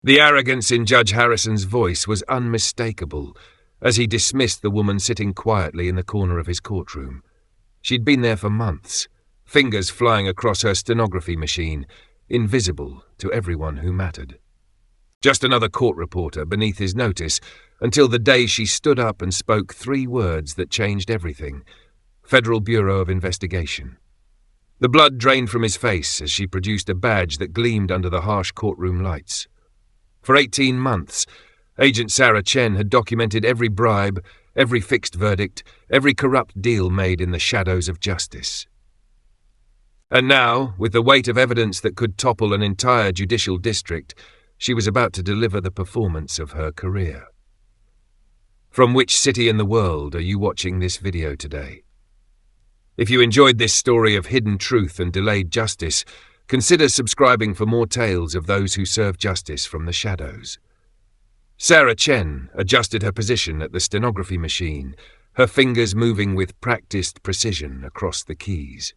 The arrogance in Judge Harrison's voice was unmistakable as he dismissed the woman sitting quietly in the corner of his courtroom. She'd been there for months, fingers flying across her stenography machine, invisible to everyone who mattered. Just another court reporter beneath his notice, until the day she stood up and spoke 3 words that changed everything: Federal Bureau of Investigation. The blood drained from his face as she produced a badge that gleamed under the harsh courtroom lights. For 18 months, Agent Sarah Chen had documented every bribe, every fixed verdict, every corrupt deal made in the shadows of justice. And now, with the weight of evidence that could topple an entire judicial district, she was about to deliver the performance of her career. From which city in the world are you watching this video today? If you enjoyed this story of hidden truth and delayed justice, consider subscribing for more tales of those who serve justice from the shadows. Sarah Chen adjusted her position at the stenography machine, her fingers moving with practiced precision across the keys.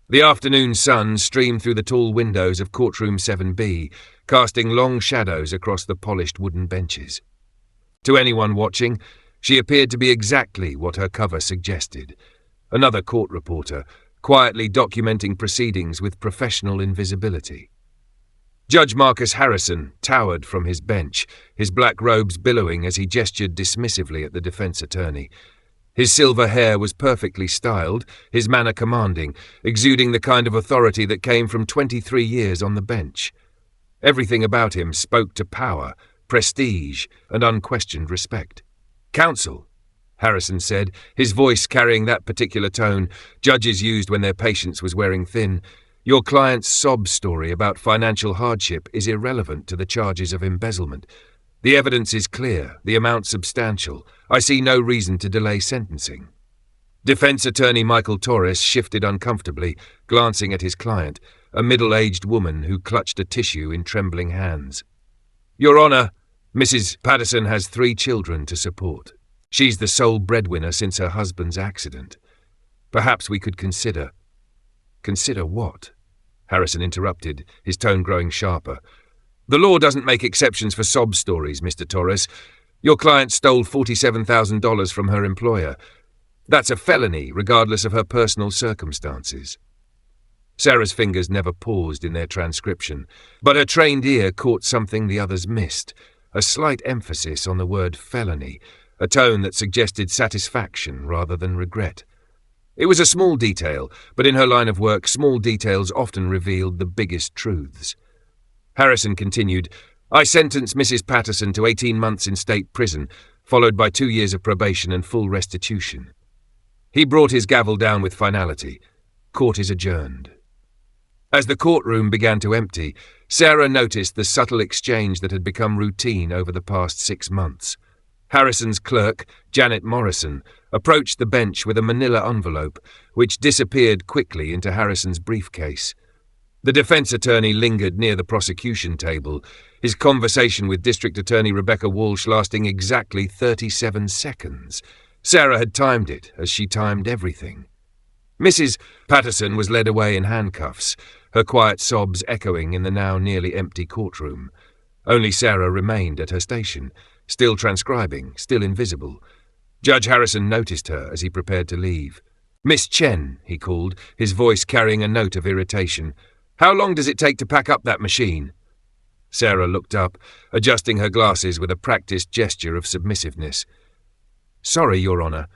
The afternoon sun streamed through the tall windows of Courtroom 7B, casting long shadows across the polished wooden benches. To anyone watching, she appeared to be exactly what her cover suggested: another court reporter, quietly documenting proceedings with professional invisibility. Judge Marcus Harrison towered from his bench, his black robes billowing as he gestured dismissively at the defense attorney. His silver hair was perfectly styled, his manner commanding, exuding the kind of authority that came from 23 years on the bench. Everything about him spoke to power, prestige, and unquestioned respect. "Counsel," Harrison said, his voice carrying that particular tone judges used when their patience was wearing thin, "your client's sob story about financial hardship is irrelevant to the charges of embezzlement. The evidence is clear, the amount substantial. I see no reason to delay sentencing." Defense attorney Michael Torres shifted uncomfortably, glancing at his client, a middle-aged woman who clutched a tissue in trembling hands. "Your Honor, Mrs. Patterson has 3 children to support. She's the sole breadwinner since her husband's accident. Perhaps we could consider—" "Consider what?" Harrison interrupted, his tone growing sharper. "The law doesn't make exceptions for sob stories, Mr. Torres. Your client stole $47,000 from her employer. That's a felony, regardless of her personal circumstances." Sarah's fingers never paused in their transcription, but her trained ear caught something the others missed, a slight emphasis on the word felony, a tone that suggested satisfaction rather than regret. It was a small detail, but in her line of work, small details often revealed the biggest truths. Harrison continued, "I sentenced Mrs. Patterson to 18 months in state prison, followed by 2 years of probation and full restitution." He brought his gavel down with finality. Court is adjourned. As the courtroom began to empty, Sarah noticed the subtle exchange that had become routine over the past 6 months. Harrison's clerk, Janet Morrison, approached the bench with a manila envelope, which disappeared quickly into Harrison's briefcase. The defense attorney lingered near the prosecution table, his conversation with District Attorney Rebecca Walsh lasting exactly 37 seconds. Sarah had timed it, as she timed everything. Mrs. Patterson was led away in handcuffs, her quiet sobs echoing in the now nearly empty courtroom. Only Sarah remained at her station, still transcribing, still invisible. Judge Harrison noticed her as he prepared to leave. "Miss Chen," he called, his voice carrying a note of irritation. "How long does it take to pack up that machine?" Sarah looked up, adjusting her glasses with a practiced gesture of submissiveness. "Sorry, Your Honor.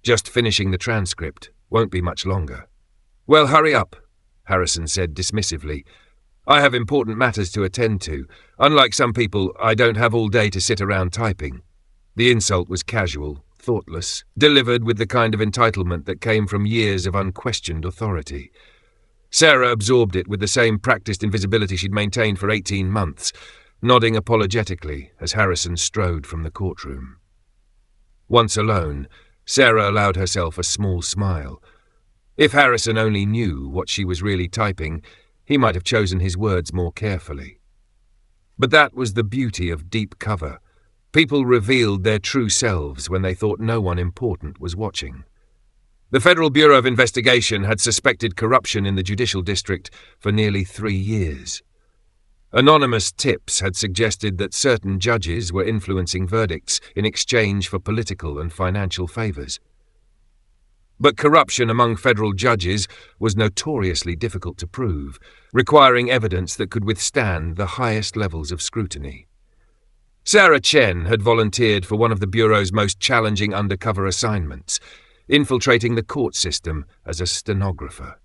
Just finishing the transcript. Won't be much longer." "Well, hurry up," Harrison said dismissively. "I have important matters to attend to. Unlike some people, I don't have all day to sit around typing." The insult was casual, thoughtless, delivered with the kind of entitlement that came from years of unquestioned authority. Sarah absorbed it with the same practiced invisibility she'd maintained for 18 months, nodding apologetically as Harrison strode from the courtroom. Once alone, Sarah allowed herself a small smile. If Harrison only knew what she was really typing, he might have chosen his words more carefully. But that was the beauty of deep cover. People revealed their true selves when they thought no one important was watching. The Federal Bureau of Investigation had suspected corruption in the judicial district for nearly 3 years. Anonymous tips had suggested that certain judges were influencing verdicts in exchange for political and financial favours. But corruption among federal judges was notoriously difficult to prove, requiring evidence that could withstand the highest levels of scrutiny. Sarah Chen had volunteered for one of the Bureau's most challenging undercover assignments, infiltrating the court system as a stenographer.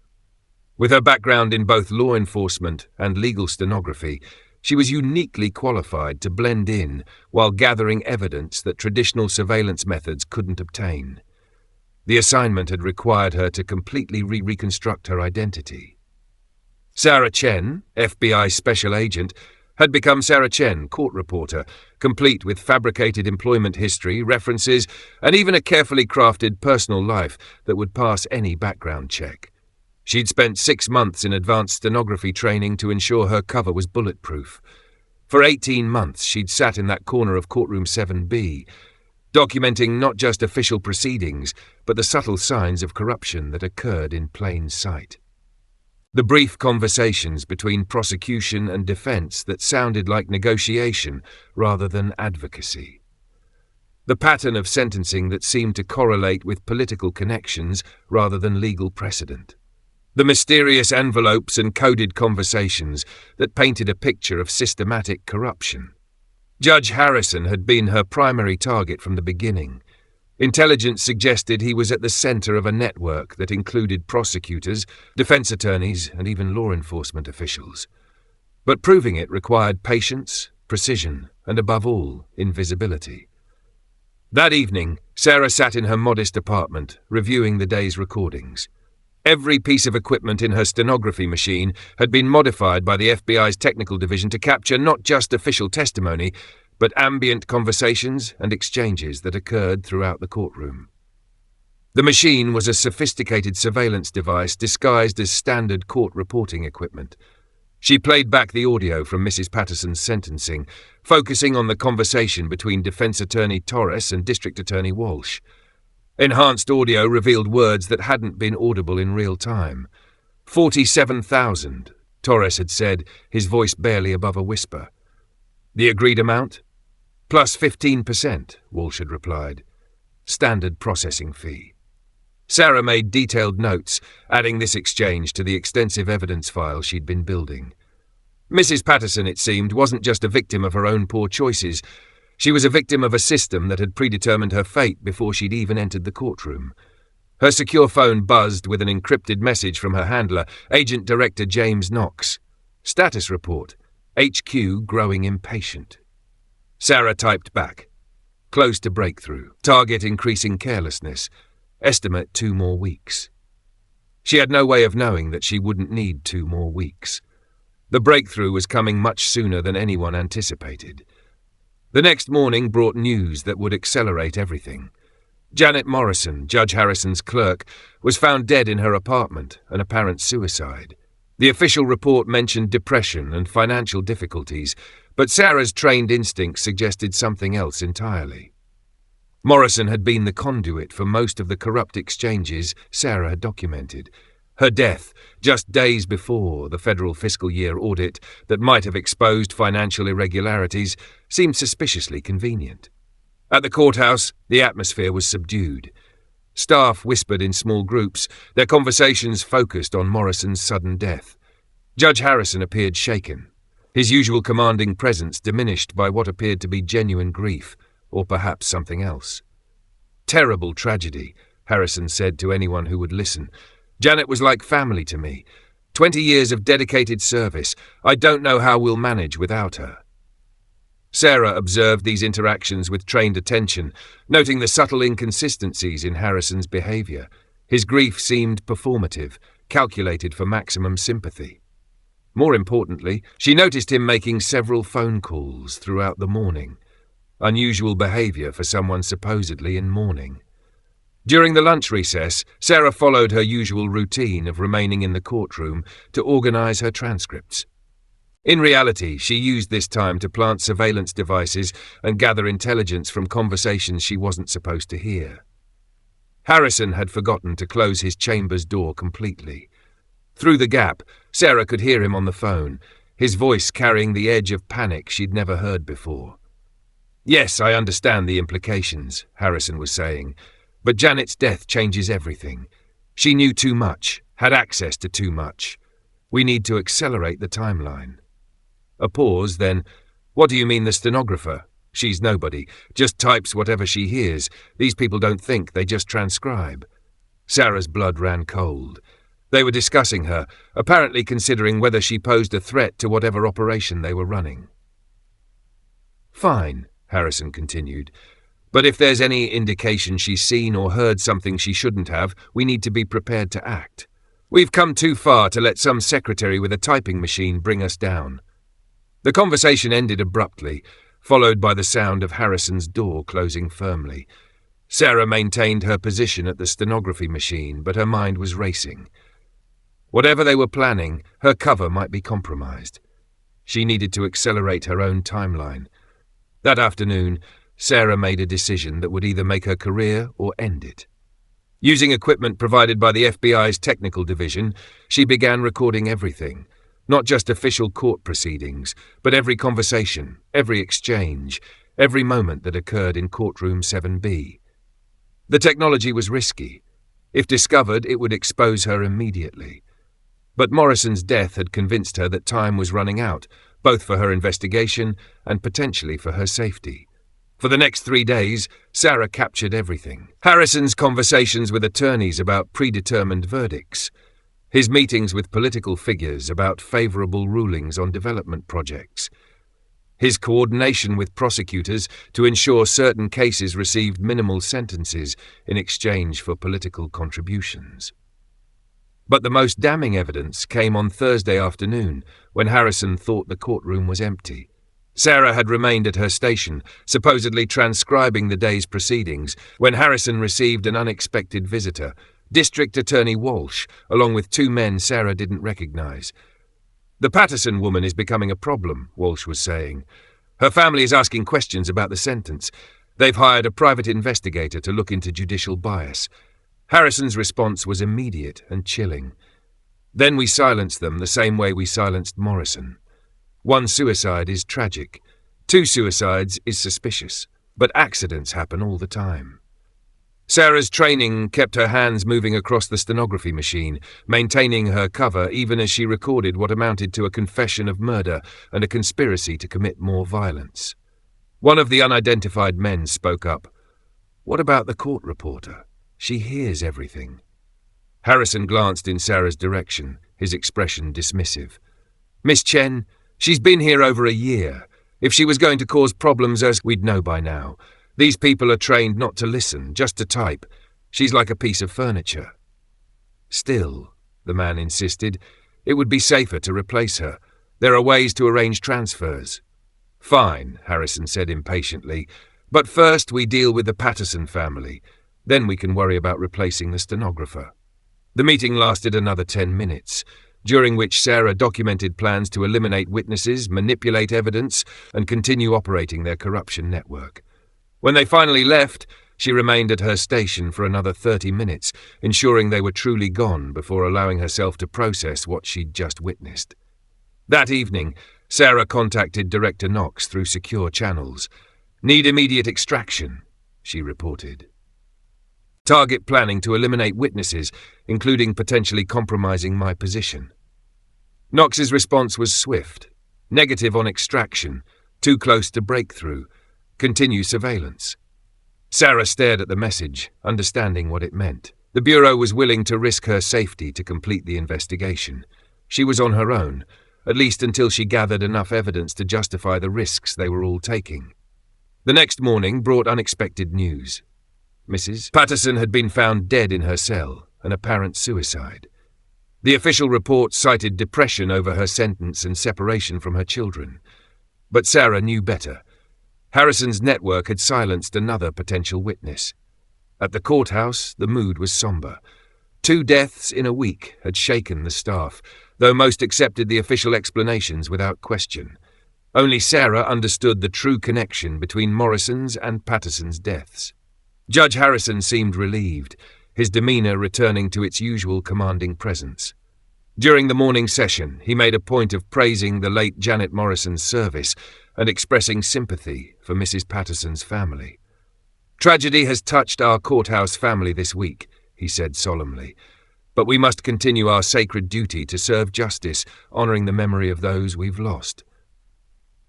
With her background in both law enforcement and legal stenography, she was uniquely qualified to blend in while gathering evidence that traditional surveillance methods couldn't obtain. The assignment had required her to completely reconstruct her identity. Sarah Chen, FBI special agent, had become Sarah Chen, court reporter, complete with fabricated employment history, references, and even a carefully crafted personal life that would pass any background check. She'd spent 6 months in advanced stenography training to ensure her cover was bulletproof. For 18 months, she'd sat in that corner of Courtroom 7B, documenting not just official proceedings, but the subtle signs of corruption that occurred in plain sight. The brief conversations between prosecution and defense that sounded like negotiation rather than advocacy. The pattern of sentencing that seemed to correlate with political connections rather than legal precedent. The mysterious envelopes and coded conversations that painted a picture of systematic corruption. Judge Harrison had been her primary target from the beginning. Intelligence suggested he was at the center of a network that included prosecutors, defense attorneys, and even law enforcement officials. But proving it required patience, precision, and above all, invisibility. That evening, Sarah sat in her modest apartment, reviewing the day's recordings. Every piece of equipment in her stenography machine had been modified by the FBI's technical division to capture not just official testimony, but ambient conversations and exchanges that occurred throughout the courtroom. The machine was a sophisticated surveillance device disguised as standard court reporting equipment. She played back the audio from Mrs. Patterson's sentencing, focusing on the conversation between Defense Attorney Torres and District Attorney Walsh. Enhanced audio revealed words that hadn't been audible in real time. 47,000, Torres had said, his voice barely above a whisper. The agreed amount? Plus 15%, Walsh had replied. Standard processing fee. Sarah made detailed notes, adding this exchange to the extensive evidence file she'd been building. Mrs. Patterson, it seemed, wasn't just a victim of her own poor choices. She was a victim of a system that had predetermined her fate before she'd even entered the courtroom. Her secure phone buzzed with an encrypted message from her handler, Agent Director James Knox. Status report. HQ growing impatient. Sarah typed back. Close to breakthrough. Target increasing carelessness. Estimate 2 more weeks. She had no way of knowing that she wouldn't need 2 more weeks. The breakthrough was coming much sooner than anyone anticipated. The next morning brought news that would accelerate everything. Janet Morrison, Judge Harrison's clerk, was found dead in her apartment, an apparent suicide. The official report mentioned depression and financial difficulties, but Sarah's trained instincts suggested something else entirely. Morrison had been the conduit for most of the corrupt exchanges Sarah had documented. Her death, just days before the federal fiscal year audit that might have exposed financial irregularities, seemed suspiciously convenient. At the courthouse, the atmosphere was subdued. Staff whispered in small groups, their conversations focused on Morrison's sudden death. Judge Harrison appeared shaken, his usual commanding presence diminished by what appeared to be genuine grief, or perhaps something else. Terrible tragedy, Harrison said to anyone who would listen. Janet was like family to me. 20 years of dedicated service. I don't know how we'll manage without her. Sarah observed these interactions with trained attention, noting the subtle inconsistencies in Harrison's behavior. His grief seemed performative, calculated for maximum sympathy. More importantly, she noticed him making several phone calls throughout the morning. Unusual behavior for someone supposedly in mourning. During the lunch recess, Sarah followed her usual routine of remaining in the courtroom to organize her transcripts. In reality, she used this time to plant surveillance devices and gather intelligence from conversations she wasn't supposed to hear. Harrison had forgotten to close his chamber's door completely. Through the gap, Sarah could hear him on the phone, his voice carrying the edge of panic she'd never heard before. "Yes, I understand the implications," Harrison was saying, "but Janet's death changes everything. She knew too much, had access to too much. We need to accelerate the timeline." A pause, then, "What do you mean the stenographer? She's nobody, just types whatever she hears. These people don't think, they just transcribe." Sarah's blood ran cold. They were discussing her, apparently considering whether she posed a threat to whatever operation they were running. "Fine," Harrison continued, "but if there's any indication she's seen or heard something she shouldn't have, we need to be prepared to act. We've come too far to let some secretary with a typing machine bring us down." The conversation ended abruptly, followed by the sound of Harrison's door closing firmly. Sarah maintained her position at the stenography machine, but her mind was racing. Whatever they were planning, her cover might be compromised. She needed to accelerate her own timeline. That afternoon, Sarah made a decision that would either make her career or end it. Using equipment provided by the FBI's technical division, she began recording everything. Not just official court proceedings, but every conversation, every exchange, every moment that occurred in Courtroom 7B. The technology was risky. If discovered, it would expose her immediately. But Morrison's death had convinced her that time was running out, both for her investigation and potentially for her safety. For the next 3 days, Sarah captured everything. Harrison's conversations with attorneys about predetermined verdicts, his meetings with political figures about favorable rulings on development projects, his coordination with prosecutors to ensure certain cases received minimal sentences in exchange for political contributions. But the most damning evidence came on Thursday afternoon, when Harrison thought the courtroom was empty. Sarah had remained at her station, supposedly transcribing the day's proceedings, when Harrison received an unexpected visitor, District Attorney Walsh, along with 2 men Sarah didn't recognize. "The Patterson woman is becoming a problem," Walsh was saying. "Her family is asking questions about the sentence. They've hired a private investigator to look into judicial bias." Harrison's response was immediate and chilling. "Then we silence them the same way we silenced Morrison. 1 suicide is tragic. 2 suicides is suspicious. But accidents happen all the time." Sarah's training kept her hands moving across the stenography machine, maintaining her cover even as she recorded what amounted to a confession of murder and a conspiracy to commit more violence. One of the unidentified men spoke up. "What about the court reporter? She hears everything." Harrison glanced in Sarah's direction, his expression dismissive. "Miss Chen, she's been here over a year. If she was going to cause problems, we'd know by now. These people are trained not to listen, just to type. She's like a piece of furniture." "Still," the man insisted, "it would be safer to replace her. There are ways to arrange transfers." "Fine," Harrison said impatiently, "but first we deal with the Patterson family. Then we can worry about replacing the stenographer." The meeting lasted another 10 minutes, during which Sarah documented plans to eliminate witnesses, manipulate evidence, and continue operating their corruption network. When they finally left, she remained at her station for another 30 minutes, ensuring they were truly gone before allowing herself to process what she'd just witnessed. That evening, Sarah contacted Director Knox through secure channels. "Need immediate extraction," she reported. "Target planning to eliminate witnesses, including potentially compromising my position." Knox's response was swift. "Negative on extraction. Too close to breakthrough. Continue surveillance." Sarah stared at the message, understanding what it meant. The Bureau was willing to risk her safety to complete the investigation. She was on her own, at least until she gathered enough evidence to justify the risks they were all taking. The next morning brought unexpected news. Mrs. Patterson had been found dead in her cell, an apparent suicide. The official report cited depression over her sentence and separation from her children. But Sarah knew better. Harrison's network had silenced another potential witness. At the courthouse, the mood was somber. 2 deaths in a week had shaken the staff, though most accepted the official explanations without question. Only Sarah understood the true connection between Morrison's and Patterson's deaths. Judge Harrison seemed relieved, his demeanor returning to its usual commanding presence. During the morning session, he made a point of praising the late Janet Morrison's service and expressing sympathy for Mrs. Patterson's family. "Tragedy has touched our courthouse family this week," he said solemnly, "but we must continue our sacred duty to serve justice, honouring the memory of those we've lost."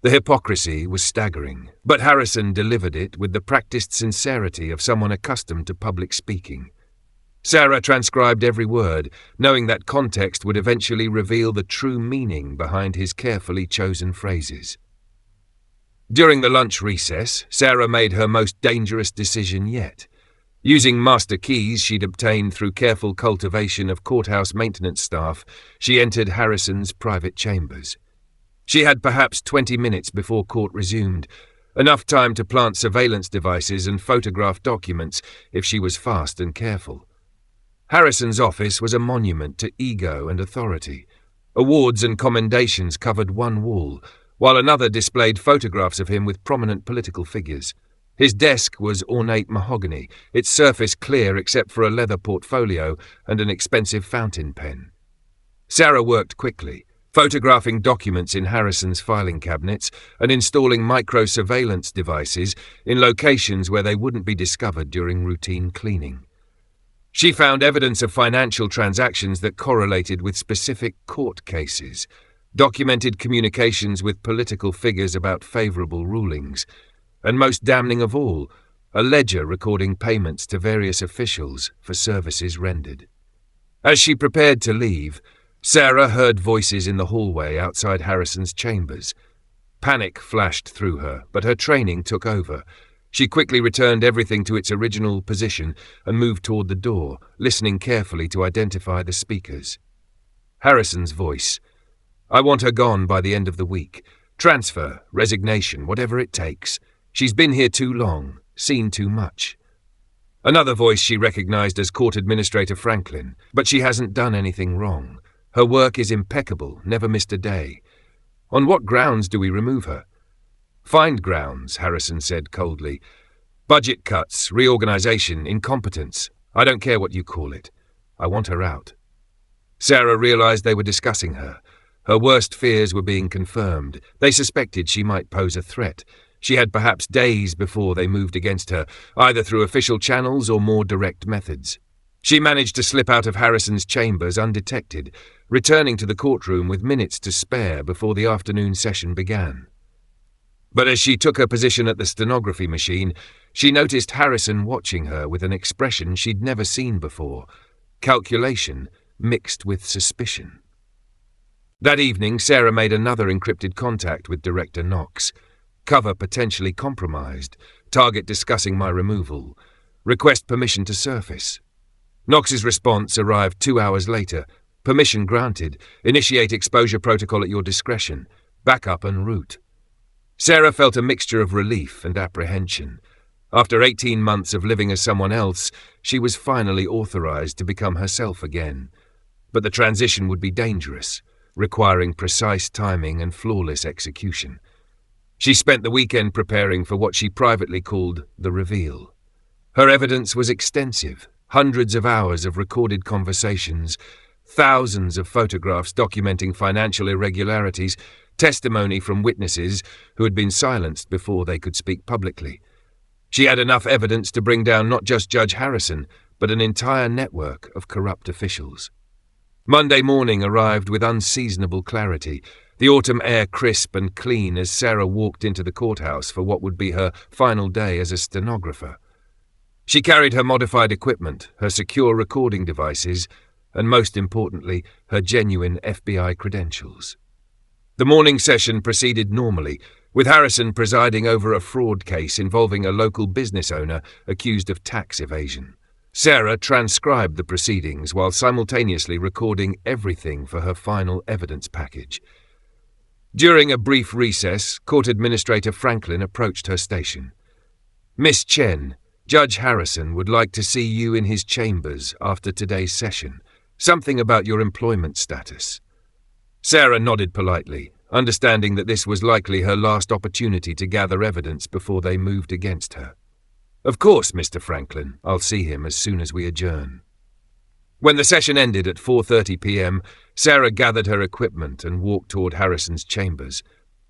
The hypocrisy was staggering, but Harrison delivered it with the practiced sincerity of someone accustomed to public speaking. Sarah transcribed every word, knowing that context would eventually reveal the true meaning behind his carefully chosen phrases. During the lunch recess, Sarah made her most dangerous decision yet. Using master keys she'd obtained through careful cultivation of courthouse maintenance staff, she entered Harrison's private chambers. She had perhaps 20 minutes before court resumed, enough time to plant surveillance devices and photograph documents if she was fast and careful. Harrison's office was a monument to ego and authority. Awards and commendations covered one wall, while another displayed photographs of him with prominent political figures. His desk was ornate mahogany, its surface clear except for a leather portfolio and an expensive fountain pen. Sarah worked quickly, photographing documents in Harrison's filing cabinets and installing micro-surveillance devices in locations where they wouldn't be discovered during routine cleaning. She found evidence of financial transactions that correlated with specific court cases, documented communications with political figures about favourable rulings, and most damning of all, a ledger recording payments to various officials for services rendered. As she prepared to leave, Sarah heard voices in the hallway outside Harrison's chambers. Panic flashed through her, but her training took over. She quickly returned everything to its original position and moved toward the door, listening carefully to identify the speakers. Harrison's voice. "I want her gone by the end of the week. Transfer, resignation, whatever it takes. She's been here too long, seen too much." Another voice she recognized as Court Administrator Franklin, but she hasn't done anything wrong. Her work is impeccable, never missed a day. "On what grounds do we remove her?" "Find grounds," Harrison said coldly. "Budget cuts, reorganization, incompetence. I don't care what you call it. I want her out." Sarah realized they were discussing her. Her worst fears were being confirmed. They suspected she might pose a threat. She had perhaps days before they moved against her, either through official channels or more direct methods. She managed to slip out of Harrison's chambers undetected, returning to the courtroom with minutes to spare before the afternoon session began. But as she took her position at the stenography machine, she noticed Harrison watching her with an expression she'd never seen before, calculation mixed with suspicion. That evening, Sarah made another encrypted contact with Director Knox. Cover potentially compromised. Target discussing my removal. Request permission to surface. Knox's response arrived 2 hours later. Permission granted. Initiate exposure protocol at your discretion. Backup en route. Sarah felt a mixture of relief and apprehension. After 18 months of living as someone else, she was finally authorized to become herself again. But the transition would be dangerous, requiring precise timing and flawless execution. She spent the weekend preparing for what she privately called the reveal. Her evidence was extensive, hundreds of hours of recorded conversations, thousands of photographs documenting financial irregularities, testimony from witnesses who had been silenced before they could speak publicly. She had enough evidence to bring down not just Judge Harrison, but an entire network of corrupt officials. Monday morning arrived with unseasonable clarity, the autumn air crisp and clean as Sarah walked into the courthouse for what would be her final day as a stenographer. She carried her modified equipment, her secure recording devices, and most importantly, her genuine FBI credentials. The morning session proceeded normally, with Harrison presiding over a fraud case involving a local business owner accused of tax evasion. Sarah transcribed the proceedings while simultaneously recording everything for her final evidence package. During a brief recess, Court Administrator Franklin approached her station. "Miss Chen, Judge Harrison would like to see you in his chambers after today's session. Something about your employment status." Sarah nodded politely, understanding that this was likely her last opportunity to gather evidence before they moved against her. "Of course, Mr. Franklin. I'll see him as soon as we adjourn." When the session ended at 4:30 p.m., Sarah gathered her equipment and walked toward Harrison's chambers.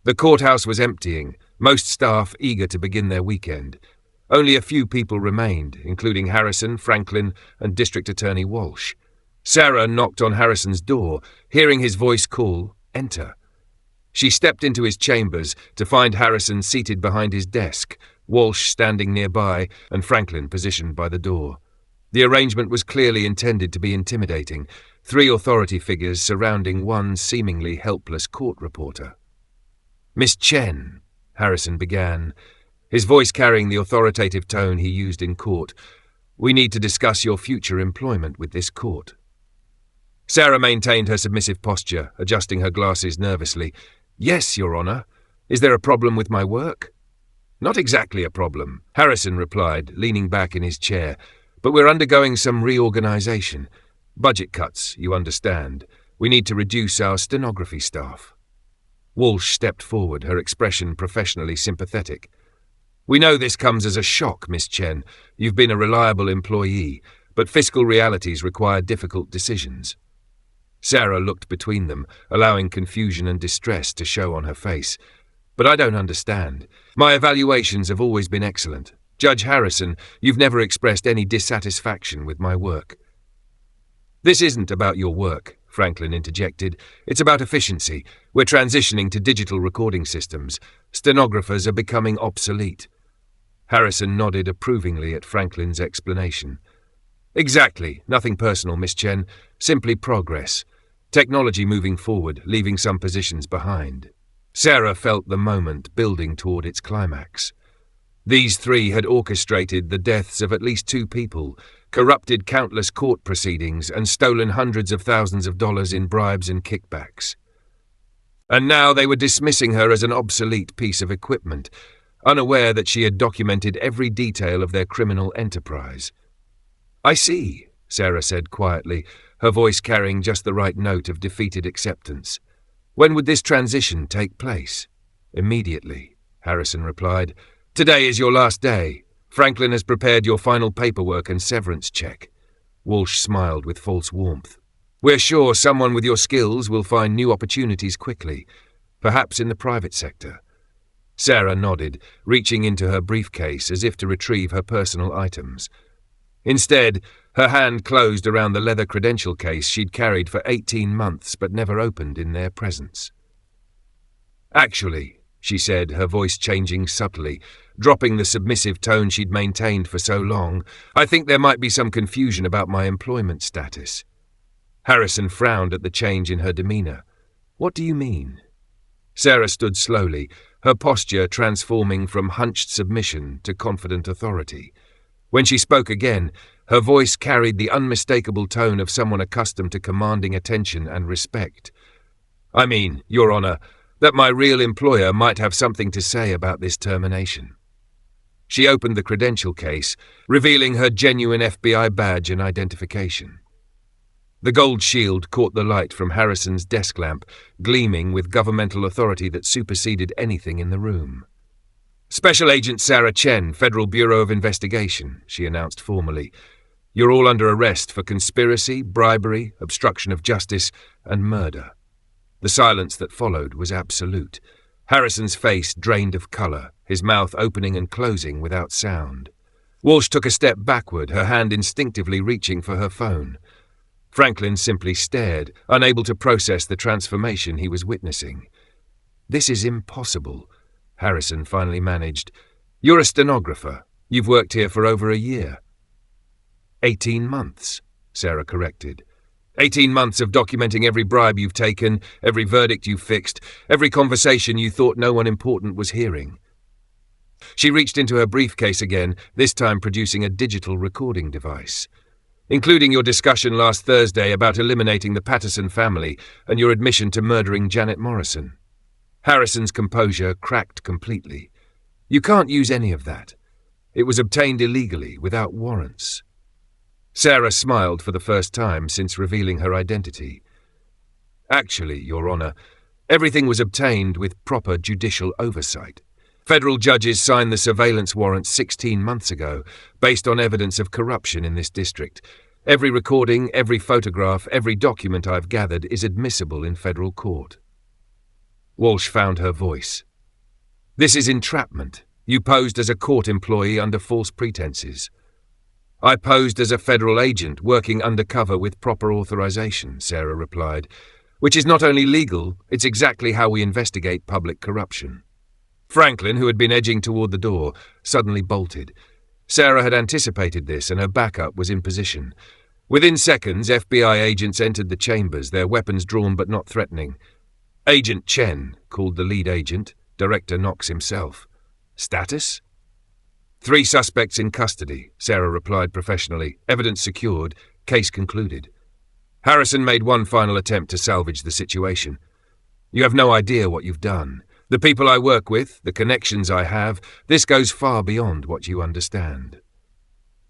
The courthouse was emptying, most staff eager to begin their weekend. Only a few people remained, including Harrison, Franklin, and District Attorney Walsh. Sarah knocked on Harrison's door, hearing his voice call, "Enter." She stepped into his chambers to find Harrison seated behind his desk, Walsh standing nearby, and Franklin positioned by the door. The arrangement was clearly intended to be intimidating, 3 authority figures surrounding one seemingly helpless court reporter. "Miss Chen," Harrison began, his voice carrying the authoritative tone he used in court, "we need to discuss your future employment with this court." Sarah maintained her submissive posture, adjusting her glasses nervously. "Yes, Your Honor. Is there a problem with my work?" "Not exactly a problem," Harrison replied, leaning back in his chair, "but we're undergoing some reorganization. Budget cuts, you understand. We need to reduce our stenography staff." Walsh stepped forward, her expression professionally sympathetic. "We know this comes as a shock, Miss Chen. You've been a reliable employee, but fiscal realities require difficult decisions." Sarah looked between them, allowing confusion and distress to show on her face. "But I don't understand. My evaluations have always been excellent. Judge Harrison, you've never expressed any dissatisfaction with my work." "This isn't about your work," Franklin interjected. "It's about efficiency. We're transitioning to digital recording systems. Stenographers are becoming obsolete." Harrison nodded approvingly at Franklin's explanation. "Exactly. Nothing personal, Miss Chen. Simply progress. Technology moving forward, leaving some positions behind." Sarah felt the moment building toward its climax. These 3 had orchestrated the deaths of at least 2 people, corrupted countless court proceedings, and stolen hundreds of thousands of dollars in bribes and kickbacks. And now they were dismissing her as an obsolete piece of equipment, unaware that she had documented every detail of their criminal enterprise. "I see," Sarah said quietly, her voice carrying just the right note of defeated acceptance. "When would this transition take place?" "Immediately," Harrison replied. "Today is your last day. Franklin has prepared your final paperwork and severance check." Walsh smiled with false warmth. "We're sure someone with your skills will find new opportunities quickly, perhaps in the private sector." Sarah nodded, reaching into her briefcase as if to retrieve her personal items. Instead, her hand closed around the leather credential case she'd carried for 18 months but never opened in their presence. "Actually," she said, her voice changing subtly, dropping the submissive tone she'd maintained for so long, "I think there might be some confusion about my employment status." Harrison frowned at the change in her demeanor. "What do you mean?" Sarah stood slowly, her posture transforming from hunched submission to confident authority. When she spoke again, her voice carried the unmistakable tone of someone accustomed to commanding attention and respect. "I mean, Your Honor, that my real employer might have something to say about this termination." She opened the credential case, revealing her genuine FBI badge and identification. The gold shield caught the light from Harrison's desk lamp, gleaming with governmental authority that superseded anything in the room. "Special Agent Sarah Chen, Federal Bureau of Investigation," she announced formally. "You're all under arrest for conspiracy, bribery, obstruction of justice, and murder." The silence that followed was absolute. Harrison's face drained of color, his mouth opening and closing without sound. Walsh took a step backward, her hand instinctively reaching for her phone. Franklin simply stared, unable to process the transformation he was witnessing. "This is impossible," Harrison finally managed. "You're a stenographer. You've worked here for over a year." 18 months, Sarah corrected. 18 months of documenting every bribe you've taken, every verdict you've fixed, every conversation you thought no one important was hearing. She reached into her briefcase again, this time producing a digital recording device. "Including your discussion last Thursday about eliminating the Patterson family and your admission to murdering Janet Morrison." Harrison's composure cracked completely. "You can't use any of that. It was obtained illegally, without warrants." Sarah smiled for the first time since revealing her identity. "Actually, Your Honor, everything was obtained with proper judicial oversight. Federal judges signed the surveillance warrant 16 months ago, based on evidence of corruption in this district. Every recording, every photograph, every document I've gathered is admissible in federal court." Walsh found her voice. "This is entrapment. You posed as a court employee under false pretenses." "I posed as a federal agent working undercover with proper authorization," Sarah replied, "which is not only legal, it's exactly how we investigate public corruption." Franklin, who had been edging toward the door, suddenly bolted. Sarah had anticipated this, and her backup was in position. Within seconds, FBI agents entered the chambers, their weapons drawn but not threatening. "Agent Chen," called the lead agent, Director Knox himself. "Status?" "3 suspects in custody," Sarah replied professionally. "Evidence secured. Case concluded." Harrison made one final attempt to salvage the situation. "You have no idea what you've done. The people I work with, the connections I have, this goes far beyond what you understand."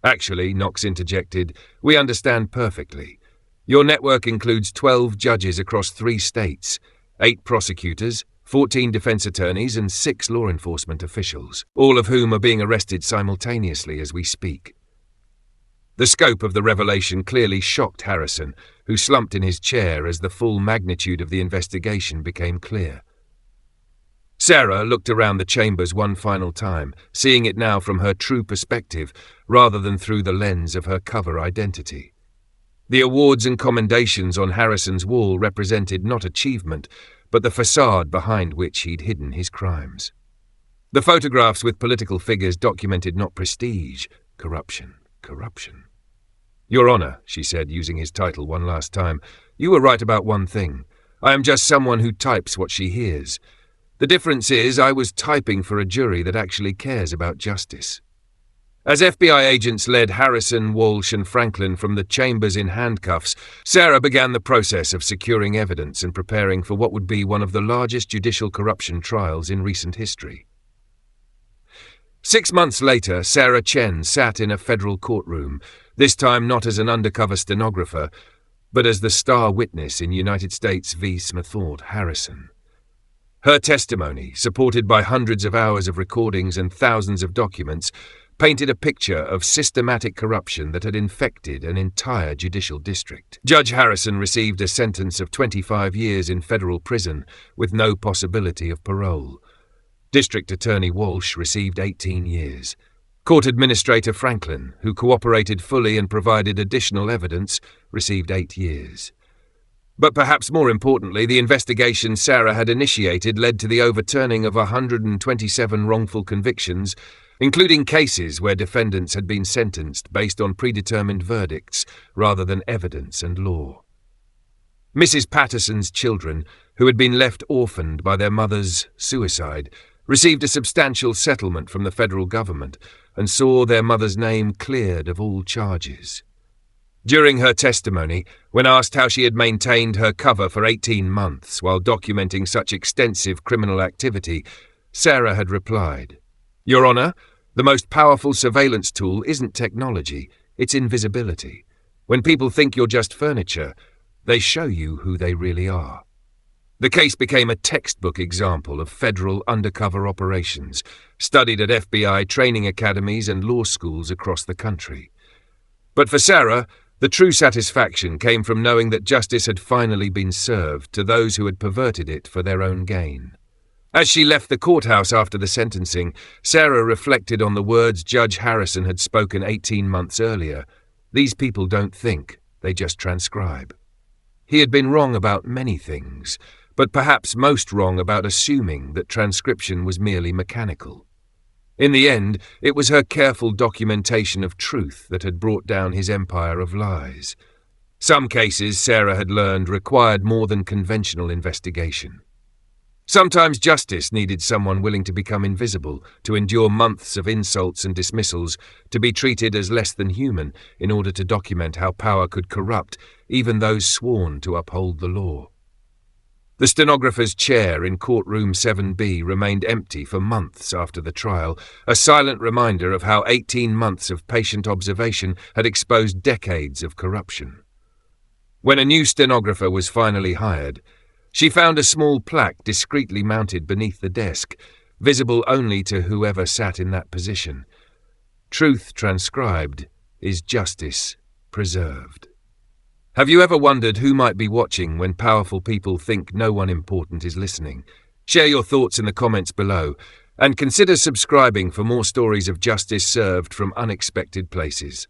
"Actually," Knox interjected, "we understand perfectly. Your network includes 12 judges across 3 states, 8 prosecutors, 14 defense attorneys, and 6 law enforcement officials, all of whom are being arrested simultaneously as we speak." The scope of the revelation clearly shocked Harrison, who slumped in his chair as the full magnitude of the investigation became clear. Sarah looked around the chambers one final time, seeing it now from her true perspective rather than through the lens of her cover identity. The awards and commendations on Harrison's wall represented not achievement, but the facade behind which he'd hidden his crimes. The photographs with political figures documented not prestige, corruption. "Your Honor," she said, using his title one last time, "you were right about one thing. I am just someone who types what she hears. The difference is I was typing for a jury that actually cares about justice." As FBI agents led Harrison, Walsh, and Franklin from the chambers in handcuffs, Sarah began the process of securing evidence and preparing for what would be one of the largest judicial corruption trials in recent history. 6 months later, Sarah Chen sat in a federal courtroom, this time not as an undercover stenographer, but as the star witness in United States v. Smathought Harrison. Her testimony, supported by hundreds of hours of recordings and thousands of documents, painted a picture of systematic corruption that had infected an entire judicial district. Judge Harrison received a sentence of 25 years in federal prison with no possibility of parole. District Attorney Walsh received 18 years. Court Administrator Franklin, who cooperated fully and provided additional evidence, received 8 years. But perhaps more importantly, the investigation Sarah had initiated led to the overturning of 127 wrongful convictions, including cases where defendants had been sentenced based on predetermined verdicts rather than evidence and law. Mrs. Patterson's children, who had been left orphaned by their mother's suicide, received a substantial settlement from the federal government and saw their mother's name cleared of all charges. During her testimony, when asked how she had maintained her cover for 18 months while documenting such extensive criminal activity, Sarah had replied, "Your Honor, the most powerful surveillance tool isn't technology, it's invisibility. When people think you're just furniture, they show you who they really are." The case became a textbook example of federal undercover operations, studied at FBI training academies and law schools across the country. But for Sarah, the true satisfaction came from knowing that justice had finally been served to those who had perverted it for their own gain. As she left the courthouse after the sentencing, Sarah reflected on the words Judge Harrison had spoken 18 months earlier. "These people don't think, they just transcribe." He had been wrong about many things, but perhaps most wrong about assuming that transcription was merely mechanical. In the end, it was her careful documentation of truth that had brought down his empire of lies. Some cases, Sarah had learned, required more than conventional investigation. Sometimes justice needed someone willing to become invisible, to endure months of insults and dismissals, to be treated as less than human in order to document how power could corrupt even those sworn to uphold the law. The stenographer's chair in Courtroom 7B remained empty for months after the trial, a silent reminder of how 18 months of patient observation had exposed decades of corruption. When a new stenographer was finally hired, she found a small plaque discreetly mounted beneath the desk, visible only to whoever sat in that position. "Truth transcribed is justice preserved. Have you ever wondered who might be watching when powerful people think no one important is listening? Share your thoughts in the comments below, and consider subscribing for more stories of justice served from unexpected places.